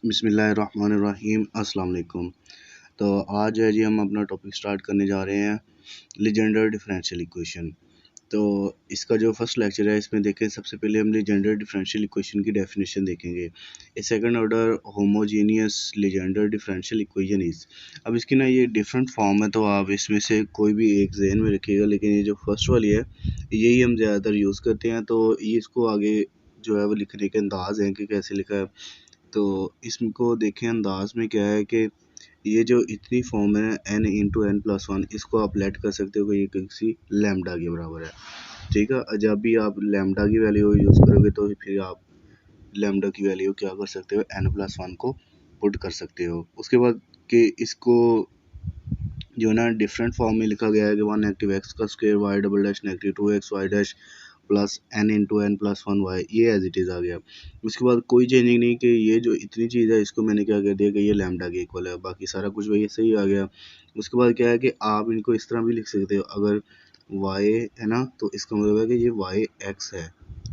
बिस्मिल्लाहिर्रहमानिर्रहीम अस्सलाम वालेकुम। तो आज है जी हम अपना टॉपिक स्टार्ट करने जा रहे हैं लीजेंडर डिफरेंशियल इक्वेशन। तो इसका जो फर्स्ट लेक्चर है इसमें देखें, सबसे पहले हम लीजेंडर डिफरेंशियल इक्वेशन की डेफिनेशन देखेंगे। A second order homogeneous Legendre differential equation is. अब इसकी ना ये डिफरेंट फॉर्म है, तो आप इसमें से कोई भी एक जहन में रखिएगा, लेकिन ये जो फर्स्ट वाली है यही हम ज़्यादातर यूज़ करते हैं। तो ये इसको आगे जो है वो लिखने के अंदाज़ हैं कि कैसे लिखा है। तो इसको देखें, अंदाज में क्या है कि ये जो इतनी फॉर्म है n into n plus one, इसको आप लेट कर सकते हो कि ये किसी लैम्डा के बराबर है। ठीक है, जब भी आप लैम्डा की वैल्यू यूज़ करोगे तो फिर आप लैम्डा की वैल्यू क्या कर सकते हो, n प्लस वन को पुट कर सकते हो। उसके बाद कि इसको जो ना डिफरेंट फॉर्म में लिखा गया है कि वन नेगेटिव एक्स का square y double dash negative two x y dash plus n into n plus one y, ये एज इट इज़ आ गया। उसके बाद कोई चेंजिंग नहीं कि ये जो इतनी चीज़ है इसको मैंने क्या कर दिया कि ये लैम्डा के इक्वल है, बाकी सारा कुछ वही सही आ गया। उसके बाद क्या है कि आप इनको इस तरह भी लिख सकते हो, अगर वाई है ना तो इसका मतलब है कि ये वाई एक्स है।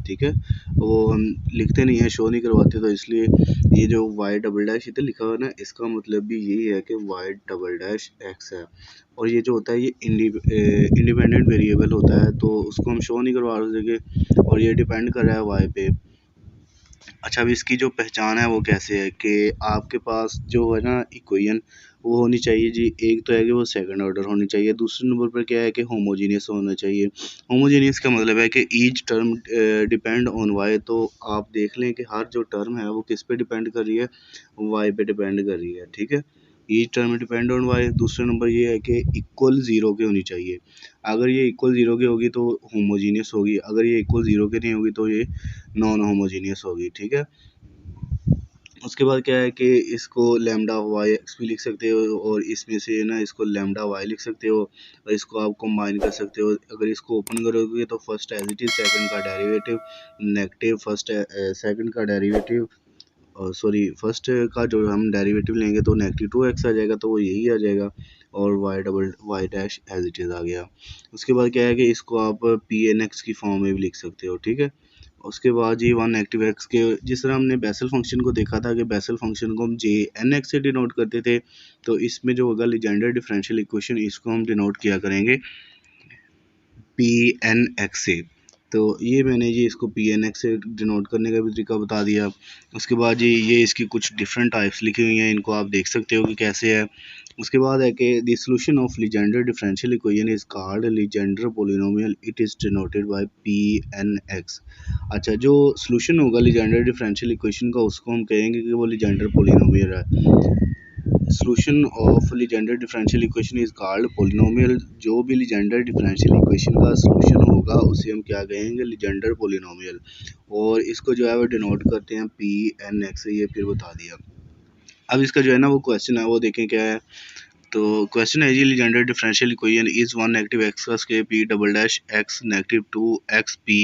ठीक है, वो हम लिखते नहीं है, शो नहीं करवाते, तो इसलिए ये जो वाई डबल डैश इधर लिखा हुआ है ना, इसका मतलब भी यही है कि वाई डबल डैश एक्स है। और ये जो होता है ये इंडिपेंडेंट वेरिएबल होता है, तो उसको हम शो नहीं करवा सके और ये डिपेंड कर रहा है वाई पे। अच्छा, अब इसकी जो पहचान है वो कैसे है कि आपके पास जो है ना इक्वेशन वो होनी चाहिए जी। एक तो है कि वो सेकंड ऑर्डर होनी चाहिए, दूसरे नंबर पर क्या है कि होमोजीनियस होना चाहिए। होमोजीनियस का मतलब है कि each term depend on y. तो आप देख लें कि हर जो टर्म है वो किस पे डिपेंड कर रही है, वाई पे डिपेंड कर रही है। ठीक है, each term depend on y. दूसरा नंबर ये है कि इक्वल ज़ीरो की होनी चाहिए। अगर ये इक्वल ज़ीरो की होगी तो होमोजीनियस होगी, अगर ये इक्वल ज़ीरो की नहीं होगी तो ये नॉन होमोजीनियस होगी। ठीक है, उसके बाद क्या है कि इसको लैम्डा वाई एक्स भी लिख सकते हो, और इसमें से ना इसको लैम्डा वाई लिख सकते हो, और इसको आप कंबाइन कर सकते हो। अगर इसको ओपन करोगे तो first as it is, second का डेरिवेटिव नेगेटिव, फर्स्ट सेकंड का डेरिवेटिव सॉरी फर्स्ट का जो हम डेरिवेटिव लेंगे तो नेगेटिव टू एक्स आ जाएगा, तो वो यही आ जाएगा, और y dash as it is आ गया। उसके बाद क्या है कि इसको आप पी एन एक्स की फॉर्म में भी लिख सकते हो। ठीक है, उसके बाद जी वन एक्टिव एक्स के, जिस तरह हमने बेसल फंक्शन को देखा था कि बेसल फंक्शन को हम जे एन एक्स से डिनोट करते थे, तो इसमें जो होगा लीजेंडर डिफरेंशियल इक्वेशन, इसको हम डिनोट किया करेंगे पी एन एक्स से। तो ये मैंने जी इसको पी एन एक्स से डिनोट करने का भी तरीका बता दिया। उसके बाद जी ये इसकी कुछ डिफरेंट टाइप्स लिखी हुई हैं, इनको आप देख सकते हो कि कैसे है। उसके बाद है कि the solution of Legendre differential equation is called Legendre polynomial, it is denoted by p n x. अच्छा, जो सॉल्यूशन होगा लीजेंडर डिफरेंशियल इक्वेशन का उसको हम कहेंगे कि वो लीजेंडर पॉलिनोमियल है। Solution of Legendre differential equation is called polynomial. जो भी लीजेंडर डिफरेंशियल इक्वेशन का सॉल्यूशन होगा उसे हम क्या कहेंगे, लीजेंडर पॉलिनोमियल। और इसको जो है वो डिनोट करते हैं पी एन एक्स से, ये फिर बता दिया। अब इसका जो है ना वो क्वेश्चन है वो देखें क्या है। तो क्वेश्चन है जी, Legendre differential equation is one negative x का square p double dash x negative two x p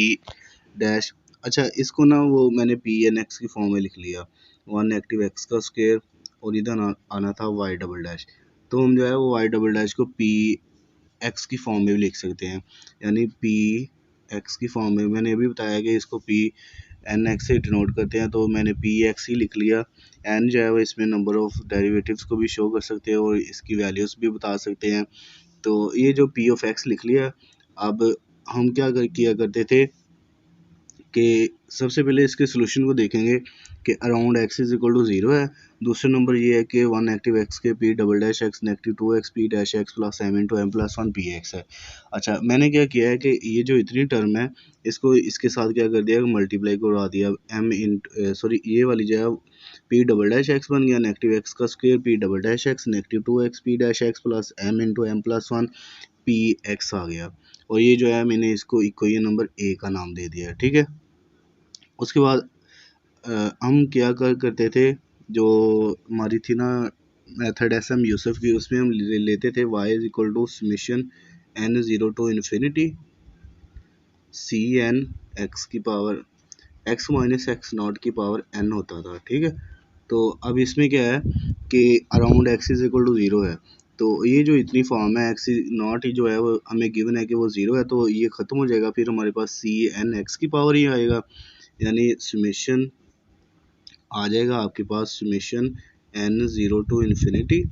dash. अच्छा, इसको ना वो मैंने पी एन एक्स की फॉर्म में लिख लिया, वन नेगेटिव एक्स का स्क्वायर, और इधर आना था वाई डबल डैश। तो हम जो है वो वाई डबल डैश को पी एक्स की फॉर्म में भी लिख सकते हैं, यानी पी एक्स की फॉर्म में। मैंने अभी बताया कि इसको पी एन एक्स से डिनोट करते हैं, तो मैंने पी एक्स ही लिख लिया। एन जो है वो इसमें नंबर ऑफ डेरिवेटिव्स को भी शो कर सकते हैं और इसकी वैल्यूज़ भी बता सकते हैं। तो ये जो पी ऑफ एक्स लिख लिया। अब हम क्या किया करते थे कि सबसे पहले इसके सोल्यूशन को देखेंगे कि around x is equal to zero है। दूसरा नंबर ये है कि वन नेगेटिव एक्स के p double dash x negative two x p dash x plus m into m plus one p x है। अच्छा, मैंने क्या किया है कि ये जो इतनी टर्म है इसको इसके साथ क्या कर दिया, मल्टीप्लाई करवा दिया। एम इन सॉरी ये वाली जो है पी डबल डैश एक्स बन गया नेगेटिव एक्स का square p double dash x negative two x p dash x plus m into m plus one p x आ गया। और ये जो है मैंने इसको इक्वेशन नंबर ए का नाम दे दिया है। ठीक है, उसके बाद हम क्या करते थे, जो हमारी थी ना मेथड एस एम यूसुफ की, उसमें हम लेते थे y is equal to summation n zero to infinity c n x की power x minus x not की पावर एन होता था। ठीक है, तो अब इसमें क्या है कि around x is equal to zero है, तो ये जो इतनी फॉर्म है एक्स नॉट ही जो है वो हमें गिवन है कि वो ज़ीरो है, तो ये ख़त्म हो जाएगा, फिर हमारे पास सी एन एक्स की पावर ही आएगा, यानी समेशन आ जाएगा आपके पास समेशन n 0 टू इन्फिनिटी,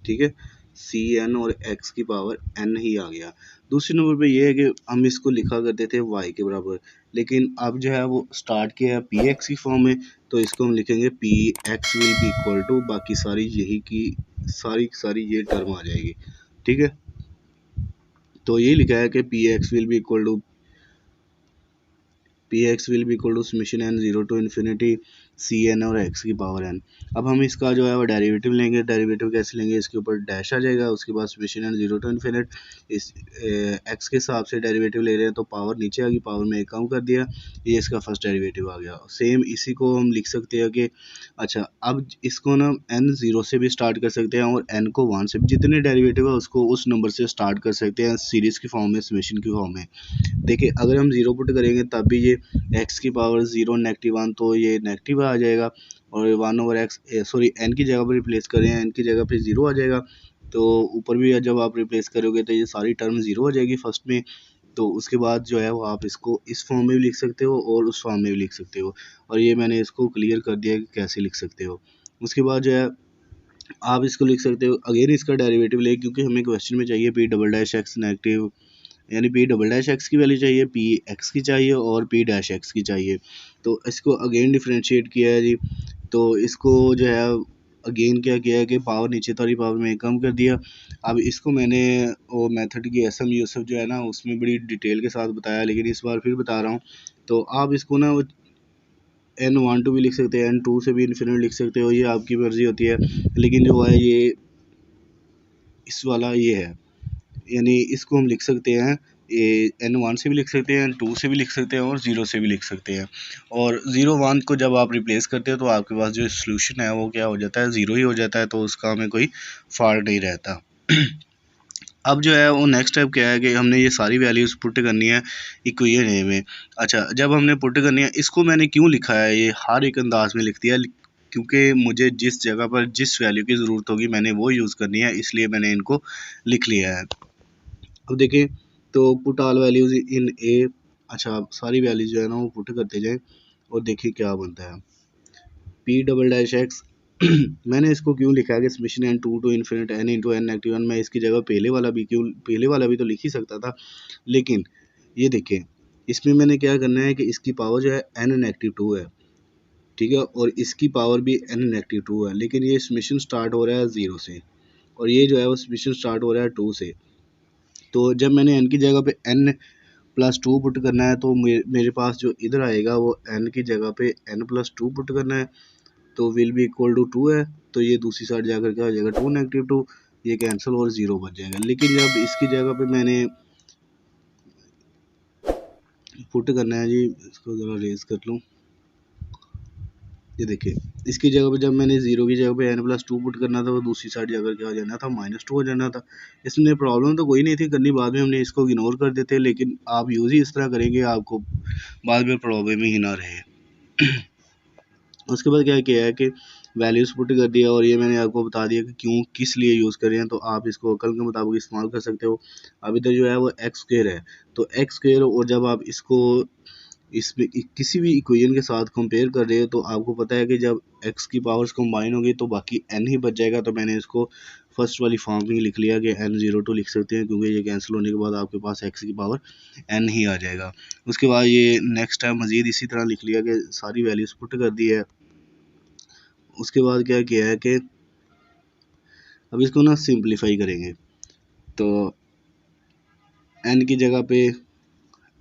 ठीक है, सी एन और एक्स की पावर n ही आ गया। दूसरे नंबर पे ये है कि हम इसको लिखा करते थे y के बराबर, लेकिन अब जो है वो स्टार्ट किया है पी एक्स की फॉर्म में, तो इसको हम लिखेंगे p x will be equal to, बाकी सारी यही की सारी ये टर्म आ जाएगी, ठीक है। तो ये लिखा है कि p x will be equal to p x will be equal to summation n 0 to infinity c n और एक्स की पावर एन। अब हम इसका जो है वो डेरिवेटिव लेंगे। डेरिवेटिव कैसे लेंगे, इसके ऊपर डैश आ जाएगा, उसके बाद समेशन एन 0 टू इन्फिनिट, इस एक्स के हिसाब से डेरिवेटिव ले रहे हैं तो पावर नीचे आ गई, पावर में एक कम कर दिया, ये इसका फर्स्ट डेरिवेटिव आ गया। सेम इसी को हम लिख सकते हैं कि अच्छा अब इसको ना एन 0 से भी स्टार्ट कर सकते हैं और एन को 1 से, जितने डेरिवेटिव है उसको उस नंबर से स्टार्ट कर सकते हैं सीरीज़ की फॉर्म में, समेशन की फॉर्म में। देखिए अगर हम ज़ीरो पुट करेंगे तब भी ये एक्स की पावर ज़ीरो नेगेटिव वन, तो ये नेगेटिव आ जाएगा, और one over x sorry n की जगह पर रिप्लेस करें, एन की जगह पे ज़ीरो आ जाएगा, तो ऊपर भी जब आप रिप्लेस करोगे तो ये सारी टर्म ज़ीरो हो जाएगी फर्स्ट में। तो उसके बाद जो है वो आप इसको इस फॉर्म में भी लिख सकते हो और उस फॉर्म में भी लिख सकते हो, और ये मैंने इसको क्लियर कर दिया कि कैसे लिख सकते हो। उसके बाद जो है आप इसको लिख सकते हो अगेन इसका डेरिवेटिव ले, क्योंकि हमें क्वेश्चन में चाहिए P double dash x negative, यानी पी डबल डैश एक्स की वैल्यू चाहिए, पी एक्स की चाहिए और पी डैश एक्स की चाहिए। तो इसको अगेन डिफरेंशिएट किया है जी, तो इसको जो है अगेन क्या किया है कि पावर नीचे वाली पावर में कम कर दिया। अब इसको मैंने वो मेथड की एस एम यूसफ जो है ना उसमें बड़ी डिटेल के साथ बताया, लेकिन इस बार फिर बता रहा हूँ। तो आप इसको ना एन वन टू भी लिख सकते हैं, एन टू से भी इन्फिनिट लिख सकते हो, ये आपकी मर्ज़ी होती है, लेकिन जो है ये इस वाला ये है, यानी इसको हम लिख सकते हैं एन वन से भी लिख सकते हैं, एन टू से भी लिख सकते हैं और ज़ीरो से भी लिख सकते हैं। और ज़ीरो वन को जब आप रिप्लेस करते हो तो आपके पास जो सोल्यूशन है वो क्या हो जाता है, ज़ीरो ही हो जाता है, तो उसका हमें कोई फॉल्ट नहीं रहता। अब जो है वो नेक्स्ट स्टेप क्या है कि हमने ये सारी वैल्यूज़ पुट करनी है इक्वेशन ए में। अच्छा जब हमने पुट करनी है, इसको मैंने क्यों लिखा है, ये हर एक अंदाज में लिख दिया, क्योंकि मुझे जिस जगह पर जिस वैल्यू की ज़रूरत होगी मैंने वो यूज़ करनी है, इसलिए मैंने इनको लिख लिया है। अब देखें तो पुट ऑल वैल्यूज़ इन ए, अच्छा आप सारी वैल्यूज़ जो है ना वो पुट करते जाएं और देखिए क्या बनता है। पी डबल डैश एक्स मैंने इसको क्यों लिखा है कि summation n two to infinite n into n negative one, मैं इसकी जगह पहले वाला भी तो लिख ही सकता था, लेकिन ये देखें इसमें मैंने क्या करना है कि इसकी पावर जो है एन नेगेटिव टू है, ठीक है, और इसकी पावर भी एन नेगेटिव टू है, लेकिन ये समेशन स्टार्ट हो रहा है ज़ीरो से और ये जो है वो समेशन स्टार्ट हो रहा है टू से। तो जब मैंने एन की जगह पे एन प्लस टू पुट करना है तो मेरे पास जो इधर आएगा वो एन की जगह पे एन प्लस टू पुट करना है, तो will be equal to two है, तो ये दूसरी साइड जाकर क्या हो जाएगा टू नेगेटिव टू, ये कैंसिल और ज़ीरो बच जाएगा। लेकिन जब इसकी जगह पे मैंने पुट करना है जी, इसको ज़रा रेज कर लूँ, ये देखिए इसकी जगह पे जब मैंने ज़ीरो की जगह पे एन प्लस टू पुट करना था, वो दूसरी साइड जाकर क्या हो जाना था, माइनस टू हो जाना था। इसमें प्रॉब्लम तो कोई नहीं थी करनी, बाद में हमने इसको इग्नोर कर देते, लेकिन आप यूज़ ही इस तरह करेंगे आपको बाद में प्रॉब्लम ही ना रहे। उसके बाद क्या किया है कि वैल्यूज़ पुट कर दिया, और ये मैंने आपको बता दिया कि क्यों किस लिए यूज़ करें हैं, तो आप इसको अकल के मुताबिक इस्तेमाल कर सकते हो। अब इधर जो है वो एक्स स्क्वायर है, तो एक्स स्क्वायर, और जब आप इसको इसमें किसी भी इक्वेशन के साथ कंपेयर कर रहे हो तो आपको पता है कि जब एक्स की पावर्स कंबाइन होगी तो बाकी एन ही बच जाएगा, तो मैंने इसको फर्स्ट वाली फॉर्म में लिख लिया कि एन ज़ीरो टू लिख सकते हैं, क्योंकि ये कैंसिल होने के बाद आपके पास एक्स की पावर एन ही आ जाएगा। उसके बाद ये नेक्स्ट टाइम मज़ीद इसी तरह लिख लिया कि सारी वैल्यूज़ पुट कर दी है। उसके बाद क्या किया है कि अब इसको ना सिंप्लीफाई करेंगे, तो एन की जगह पे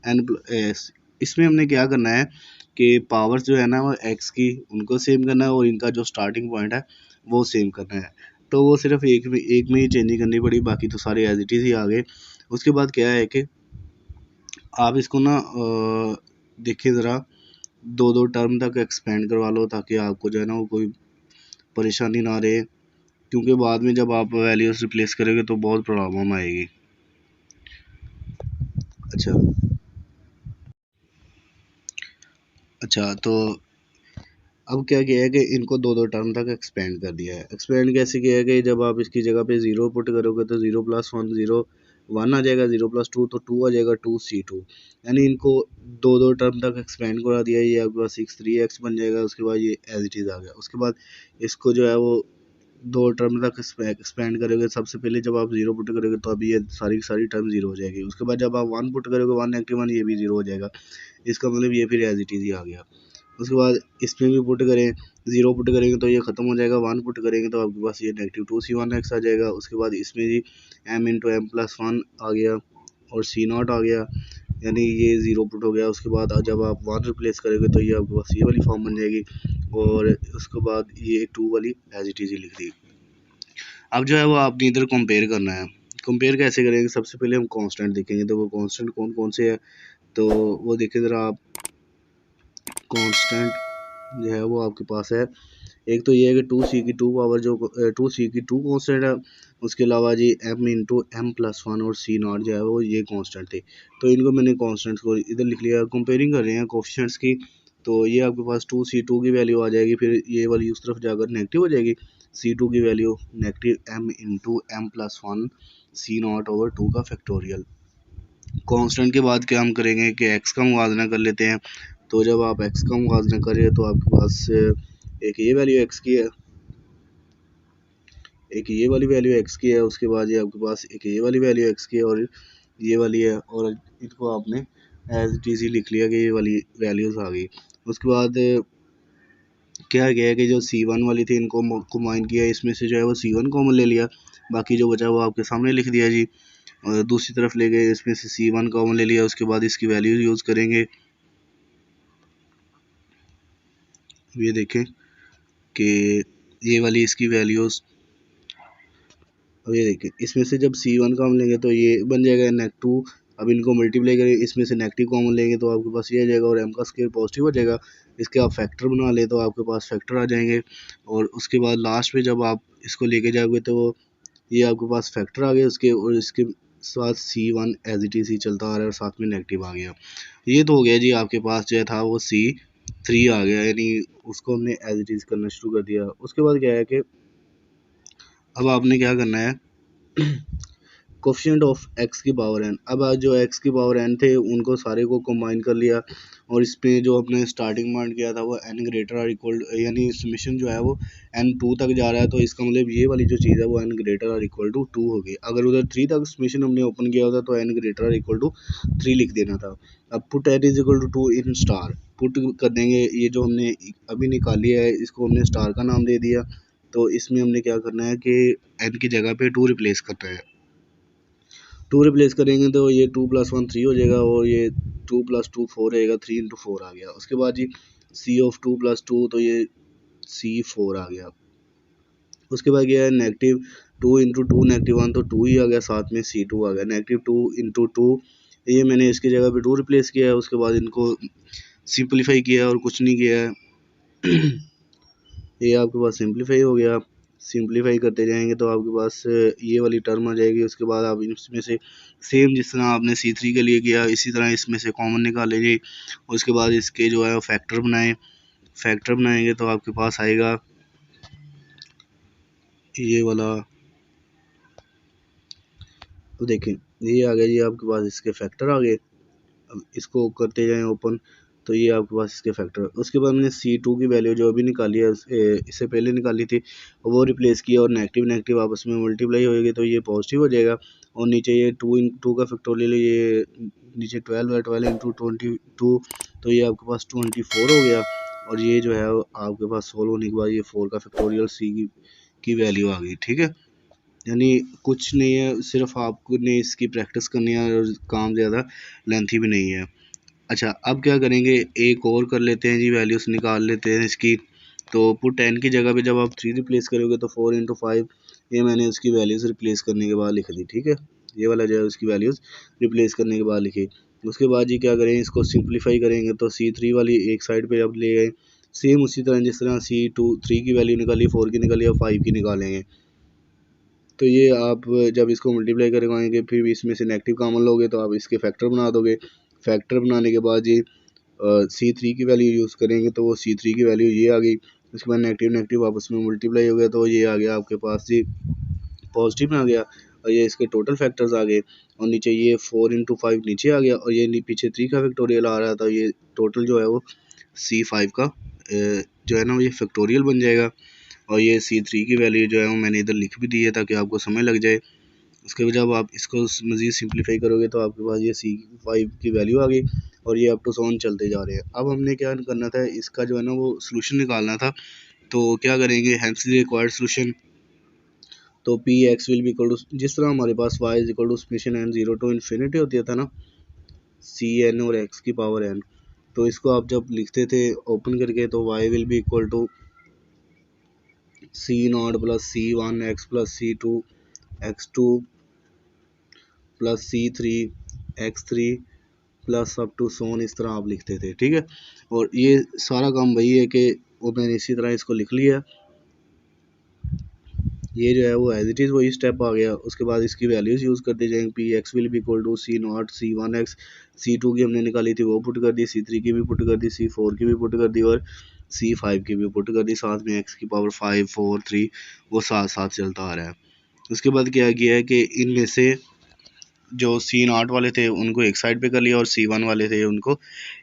एन इसमें हमने क्या करना है कि पावर्स जो है ना वो एक्स की उनको सेम करना है और इनका जो स्टार्टिंग पॉइंट है वो सेम करना है, तो वो सिर्फ एक में ही चेंजिंग करनी पड़ी, बाकी तो सारे एज इट इज़ ही आ गए। उसके बाद क्या है कि आप इसको ना देखिए ज़रा दो दो टर्म तक एक्सपेंड करवा लो, ताकि आपको जो है ना वो कोई परेशानी ना रहे, क्योंकि बाद में जब आप वैल्यूज़ रिप्लेस करोगे तो बहुत प्रॉब्लम आएगी। अच्छा अच्छा तो अब क्या किया है कि इनको दो दो टर्म तक एक्सपेंड कर दिया है। एक्सपेंड कैसे किया है कि जब आप इसकी जगह पे ज़ीरो पुट करोगे तो ज़ीरो प्लस वन ज़ीरो 1 आ जाएगा, 0+2 तो 2 आ जाएगा, 2C2। यानी इनको दो दो टर्म तक एक्सपेंड करा दिया, ये आपके पास 6 3x बन जाएगा। उसके बाद ये एज इट इज़ आ गया। उसके बाद इसको जो है वो दो टर्म तक एक्सपेंड करोगे। सबसे पहले जब आप जीरो पुट करोगे तो अभी ये सारी की सारी टर्म जीरो हो जाएगी। उसके बाद जब आप 1 पुट करोगे, 1 - 1 ये भी जीरो हो जाएगा। इसका मतलब ये फिर एज इट इज़ ही आ गया। उसके बाद इसमें भी पुट करें, जीरो पुट करेंगे तो ये खत्म हो जाएगा, 1 पुट करेंगे तो आपके पास ये -2C1x आ जाएगा। उसके बाद इसमें जी m×m+1 आ गया और C0 आ गया, यानी ये ज़ीरो पुट हो गया। उसके बाद जब आप 1 रिप्लेस करोगे तो ये आपके पास ये वाली फॉर्म बन जाएगी, और उसके बाद ये 2 वाली एज इट इज़ ही लिख दी। अब जो है वो आपने इधर कंपेयर करना है। कंपेयर कैसे करेंगे? सबसे पहले हम कांस्टेंट देखेंगे, तो वो कांस्टेंट कौन कौन से है, तो वो देखिए ज़रा आप। कांस्टेंट जो है वो आपके पास है, एक तो ये है कि 2C² जो 2C² कांस्टेंट है। उसके अलावा जी m×m+1 और C0 जो है वो ये कांस्टेंट थे। तो इनको मैंने कांस्टेंट्स को इधर लिख लिया। कंपेयरिंग कर रहे हैं कोफिशिएंट्स की, तो ये आपके पास 2C2 की वैल्यू आ जाएगी, फिर ये वाली उस तरफ जाकर नेगेटिव हो जाएगी। C2 की वैल्यू -m×m+1 C0/2 का फैक्टोरियल। कांस्टेंट के बाद क्या हम करेंगे कि x का मुवाजना कर लेते हैं। तो जब आप x का मुवाजना करें तो आपके पास एक ये वैल्यू x की है, एक ये वाली वैल्यू x की है। उसके बाद ये आपके पास एक ये वाली वैल्यू x की है और ये वाली है, और इनको आपने एज इट इज़ ही लिख लिया कि ये वाली वैल्यूज़ आ गई। उसके बाद क्या गया है कि जो C1 वाली थी इनको कंबाइन किया, इसमें से जो है वो C1 कॉमन ले लिया, बाकी जो बचा वो आपके सामने लिख दिया जी। और दूसरी तरफ ले गए, इसमें से C1 कॉमन ले लिया। उसके बाद इसकी वैल्यू यूज़ करेंगे। ये देखें कि ये वाली इसकी वैल्यूज़, अब ये देखिए इसमें से जब C1 कॉमन लेंगे तो ये बन जाएगा -2। अब इनको मल्टीप्लाई करें, इसमें से नेगेटिव कॉमन लेंगे तो आपके पास ये आ जाएगा, और m का स्क्वायर पॉजिटिव हो जाएगा। इसके आप फैक्टर बना ले तो आपके पास फैक्टर आ जाएंगे, और उसके बाद लास्ट में जब आप इसको लेके जाओगे तो ये आपके पास फैक्टर आ गए उसके, और इसके साथ C1 एज इट इज़ ही चलता आ रहा है और साथ में नेगेटिव आ गया। ये तो हो गया जी, आपके पास जो था वो C3 आ गया, यानी उसको हमने एज इट इज़ करना शुरू कर दिया। उसके बाद क्या है कि अब आपने क्या करना है, कोफिशिएंट ऑफ x की पावर n। अब आज जो x की पावर n थे उनको सारे को कंबाइन कर लिया, और इस पे जो अपने स्टार्टिंग पॉइंट किया था वो n ग्रेटर और इक्वल, यानी समेशन जो है वो n2 तक जा रहा है। तो इसका मतलब ये वाली जो चीज़ है वो n ग्रेटर और इक्वल टू 2 होगी। अगर उधर 3 तक समेशन हमने ओपन किया होता तो n ग्रेटर और इक्वल टू 3 लिख देना था। अब put n is equal to 2 in star put कर देंगे। ये जो हमने अभी निकाली है इसको हमने स्टार का नाम दे दिया। तो इसमें हमने क्या करना है कि n की जगह पे 2 रिप्लेस करना है। 2 रिप्लेस करेंगे तो ये 2+1 3 हो जाएगा, और ये 2+2 4 रहेगा, 3 × 4 आ गया। उसके बाद जी C(2+2) तो ये C4 आ गया। उसके बाद गया है -2 × 2 -1 तो 2 ही आ गया, साथ में C2 आ गया। -2 × 2 ये मैंने इसकी जगह पे 2 रिप्लेस किया है। उसके बाद इनको सिंपलीफाई किया और कुछ नहीं किया है। ये आपके पास सिंपलीफाई हो गया। सिंपलीफाई करते जाएंगे तो आपके पास ये वाली टर्म आ जाएगी। उसके बाद आप इसमें से सेम जिस तरह आपने C3 के लिए किया इसी तरह इसमें से कॉमन निकालेंगे। उसके बाद इसके जो है फैक्टर बनाएं। फैक्टर बनाएंगे तो आपके पास आएगा ये वाला, तो देखें ये आ गया जी आपके पास, इसके फैक्टर आ गए। अब इसको करते जाएं ओपन, तो ये आपके पास इसके फैक्टर। उसके बाद मैंने C2 की वैल्यू जो अभी निकाली है इससे पहले निकाली थी वो रिप्लेस किया, और नेगेटिव नेगेटिव आपस में मल्टीप्लाई होएगी तो ये पॉजिटिव हो जाएगा। और नीचे ये 2 का फैक्टोरियल, ये नीचे 12 है, 12 × 22 तो ये आपके पास 24 हो गया। और ये जो है आपके पास सोल्व होने के बाद ये 4 का फैक्टोरियल की वैल्यू आ गई। ठीक है, यानी कुछ नहीं है, सिर्फ आपने इसकी प्रैक्टिस करनी है, और काम ज़्यादा लेंथी भी नहीं है। अच्छा, अब क्या करेंगे, एक और कर लेते हैं जी, वैल्यूज़ निकाल लेते हैं इसकी। तो पुट n की जगह पे जब आप 3 रिप्लेस करोगे तो 4 × 5 ये मैंने उसकी वैल्यूज़ रिप्लेस करने के बाद लिख दी। ठीक है, ये वाला जो है उसकी वैल्यूज़ रिप्लेस करने के बाद लिखी। उसके बाद जी क्या करें, इसको सिंप्लीफाई करेंगे तो C3 वाली एक साइड पे अब ले गए, सेम उसी तरह जिस तरह C3 की वैल्यू निकाली, 4 की निकाली, अब 5 की निकालेंगे। तो ये आप जब इसको मल्टीप्लाई करवाएंगे फिर भी इसमें से नेगेटिव कॉमन लोगे तो आप इसके फैक्टर बना दोगे। फैक्टर बनाने के बाद ये C3 की वैल्यू यूज़ करेंगे तो वो C3 की वैल्यू ये आ गई। उसके बाद नेगेटिव नेगेटिव आपस में मल्टीप्लाई हो गया तो ये आ गया आपके पास जी पॉजिटिव में आ गया। और ये इसके टोटल फैक्टर्स आ गए, और नीचे ये 4 × 5 नीचे आ गया, और ये पीछे 3 का फैक्टोरियल आ रहा था। ये टोटल जो है वो C5 का जो है ना ये फैक्टोरियल बन जाएगा। और ये C3 की वैल्यू जो है वो मैंने इधर लिख भी दी है ताकि आपको समझ लग जाए। उसके बाद जब आप इसको मज़ीद सिंप्लीफाई करोगे तो आपके पास ये C5 की वैल्यू आ गई, और ये अप टू सोन चलते जा रहे हैं। अब हमने क्या करना था, इसका जो है ना वो सोल्यूशन निकालना था। तो क्या करेंगे, हेंस द रिक्वायर्ड सोल्यूशन। तो p x will be equal to, जिस तरह हमारे पास y is equal to summation n 0 to infinity होती था ना, सी एन और x की पावर n, तो इसको आप जब लिखते थे ओपन करके तो y will be equal to C0 plus C1 x plus C2 x2 plus C3 x3 plus up to so on, इस तरह आप लिखते थे, ठीक है। और ये सारा काम वही है कि वो मैंने इसी तरह इसको लिख लिया। ये जो है वो एज इट इज़ वही स्टेप आ गया। उसके बाद इसकी वैल्यूज़ यूज़ कर दी जाएंगी। P x will be equal to C0 C1x, C2 की हमने निकाली थी वो पुट कर दी, C3 की भी पुट कर दी, C4 की भी पुट कर दी, और C5 की भी पुट कर दी। साथ में x की पावर 5 4 3 वो साथ साथ चलता आ रहा है। उसके बाद क्या किया है कि इनमें से जो C0 वाले थे उनको एक साइड पे कर लिया, और C1 वाले थे उनको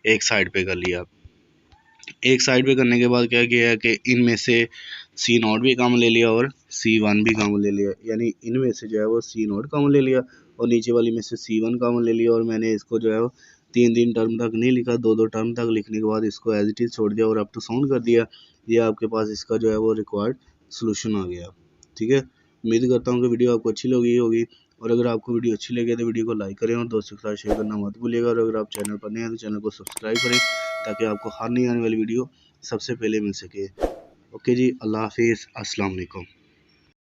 एक साइड पे कर लिया। एक साइड पे करने के बाद क्या किया है कि इनमें से C0 भी कॉमन ले लिया और C1 भी कॉमन ले लिया, यानी इनमें से जो है वो C0 कॉमन ले लिया और नीचे वाली में से C1 कॉमन ले लिया। और मैंने इसको जो है वो 3 टर्म तक नहीं लिखा, 2 टर्म तक लिखने के बाद इसको एज इट इज़ छोड़ दिया और अप टू साउंड कर दिया। ये आपके पास इसका जो है वो रिक्वायर्ड सोल्यूशन आ गया, ठीक है। उम्मीद करता हूँ कि वीडियो आपको अच्छी लगी होगी, और अगर आपको वीडियो अच्छी लगे तो वीडियो को लाइक करें और दोस्तों के साथ शेयर करना मत भूलिएगा। और अगर आप चैनल पर नए हैं तो चैनल को सब्सक्राइब करें ताकि आपको हर नई आने वाली वीडियो सबसे पहले मिल सके। ओके जी, अल्लाह हाफिज़, अस्सलाम वालेकुम।